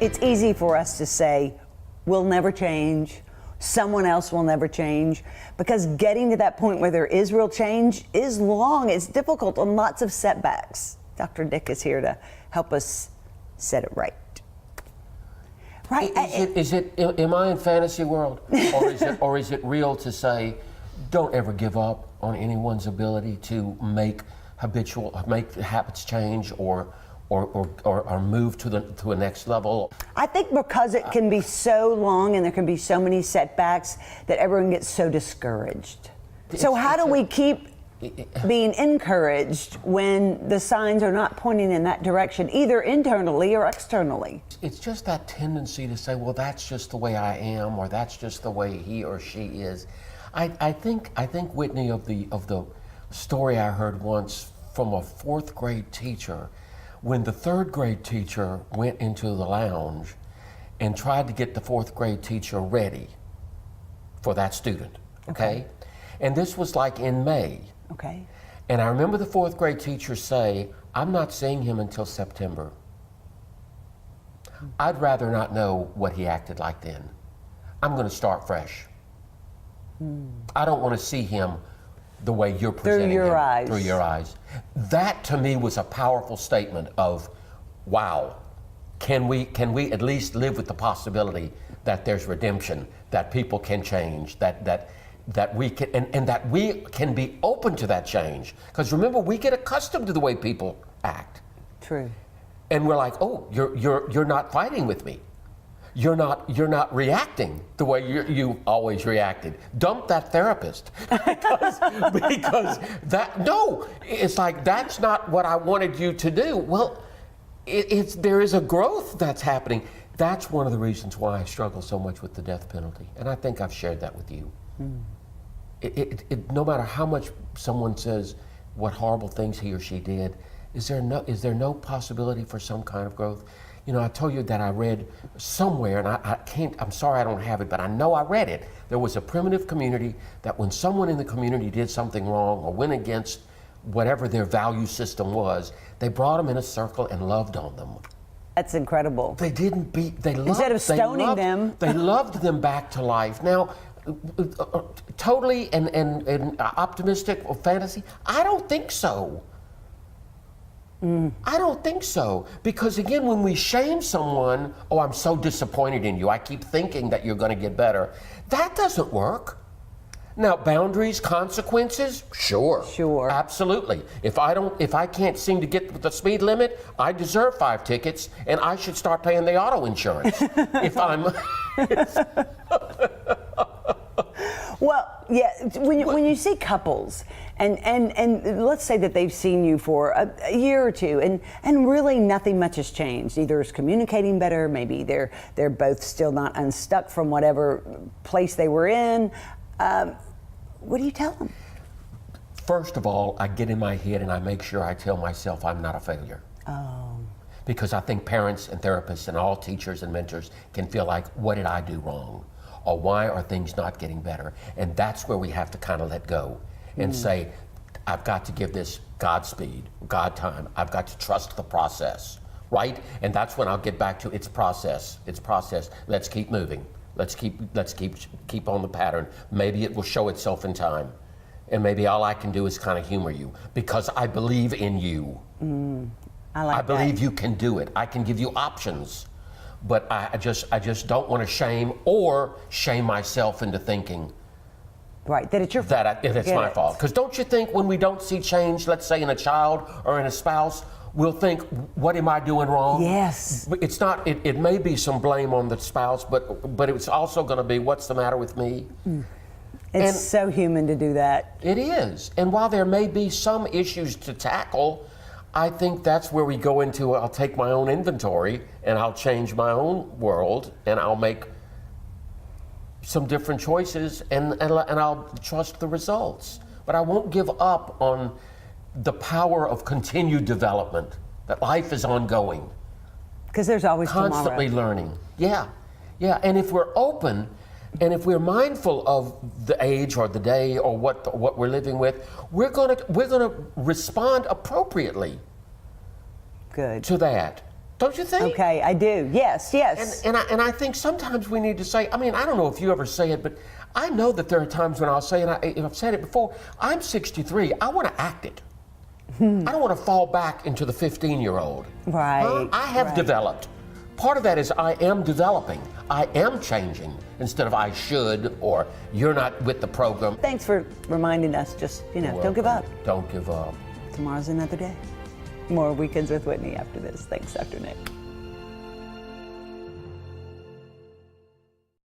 It's easy for us to say, we'll never change, someone else will never change, because getting to that point where there is real change is long, it's difficult, and lots of setbacks. Dr. Dick is here to help us set it right. Right? Am I in fantasy world? Or is it real to say, don't ever give up on anyone's ability to make habits change or move to a next level? I think because it can be so long and there can be so many setbacks that everyone gets so discouraged. So how do we keep being encouraged when the signs are not pointing in that direction, either internally or externally? It's just that tendency to say, well, that's just the way I am, or that's just the way he or she is. I think Whitney, of the story I heard once from a 4th grade teacher, when the 3rd grade teacher went into the lounge and tried to get the 4th grade teacher ready for that student, okay? And this was like in May. Okay. And I remember the 4th grade teacher say, I'm not seeing him until September. I'd rather not know what he acted like then. I'm going to start fresh. I don't want to see him the way you're presenting through your him, eyes. through your eyes. That to me was a powerful statement of, wow, can we at least live with the possibility that there's redemption, that people can change, that we can, and that we can be open to that change. Because remember, we get accustomed to the way people act. True. And we're like, oh, you're not fighting with me. You're not reacting the way you always reacted. Dump that therapist because it's like, that's not what I wanted you to do. Well, there is a growth that's happening. That's one of the reasons why I struggle so much with the death penalty, and I think I've shared that with you. No matter how much someone says what horrible things he or she did, is there no possibility for some kind of growth? You know, I told you that I read somewhere, and I'm sorry I don't have it, but I know I read it. There was a primitive community that when someone in the community did something wrong or went against whatever their value system was, they brought them in a circle and loved on them. That's incredible. They didn't beat, they loved, instead of stoning them. They loved them back to life. Now, totally and optimistic or fantasy, I don't think so. I don't think so. Because again, when we shame someone, oh, I'm so disappointed in you, I keep thinking that you're going to get better, that doesn't work. Now, boundaries, consequences, sure. Sure. Absolutely. If I can't seem to get the speed limit, I deserve 5 tickets, and I should start paying the auto insurance. If I'm... Well, yeah, when you see couples, and let's say that they've seen you for a year or two, and really nothing much has changed. Either is communicating better, maybe they're both still not unstuck from whatever place they were in. What do you tell them? First of all, I get in my head and I make sure I tell myself I'm not a failure. Oh. Because I think parents and therapists and all teachers and mentors can feel like, what did I do wrong? Or why are things not getting better? And that's where we have to kind of let go and say, I've got to give this Godspeed, God time. I've got to trust the process, right? And that's when I'll get back to it's process. Let's keep moving. Let's keep on the pattern. Maybe it will show itself in time. And maybe all I can do is kind of humor you because I believe in you. I believe you can do it. I can give you options. But I just don't want to shame myself into thinking right, that it's your fault. That it's my fault. Because don't you think when we don't see change, let's say in a child or in a spouse, we'll think, what am I doing wrong? Yes. It's not, it may be some blame on the spouse, but it's also going to be, what's the matter with me? It's so human to do that. It is. And while there may be some issues to tackle, I think that's where we go into, I'll take my own inventory and I'll change my own world and I'll make some different choices and I'll trust the results. But I won't give up on the power of continued development, that life is ongoing. Because there's always constantly tomorrow. Learning. Yeah. And if we're open and if we're mindful of the age or the day or what we're living with, we're gonna respond appropriately. Good. To that. Don't you think? Okay, I do. Yes, yes. And I think sometimes we need to say, I mean, I don't know if you ever say it, but I know that there are times when I'll say, and I've said it before, I'm 63, I want to act it. I don't want to fall back into the 15-year-old. Right. I have developed. Part of that is I am developing. I am changing instead of I should or you're not with the program. Thanks for reminding us, just, don't give up. Don't give up. Tomorrow's another day. More Weekends with Whitney after this. Thanks, Dr. Nick.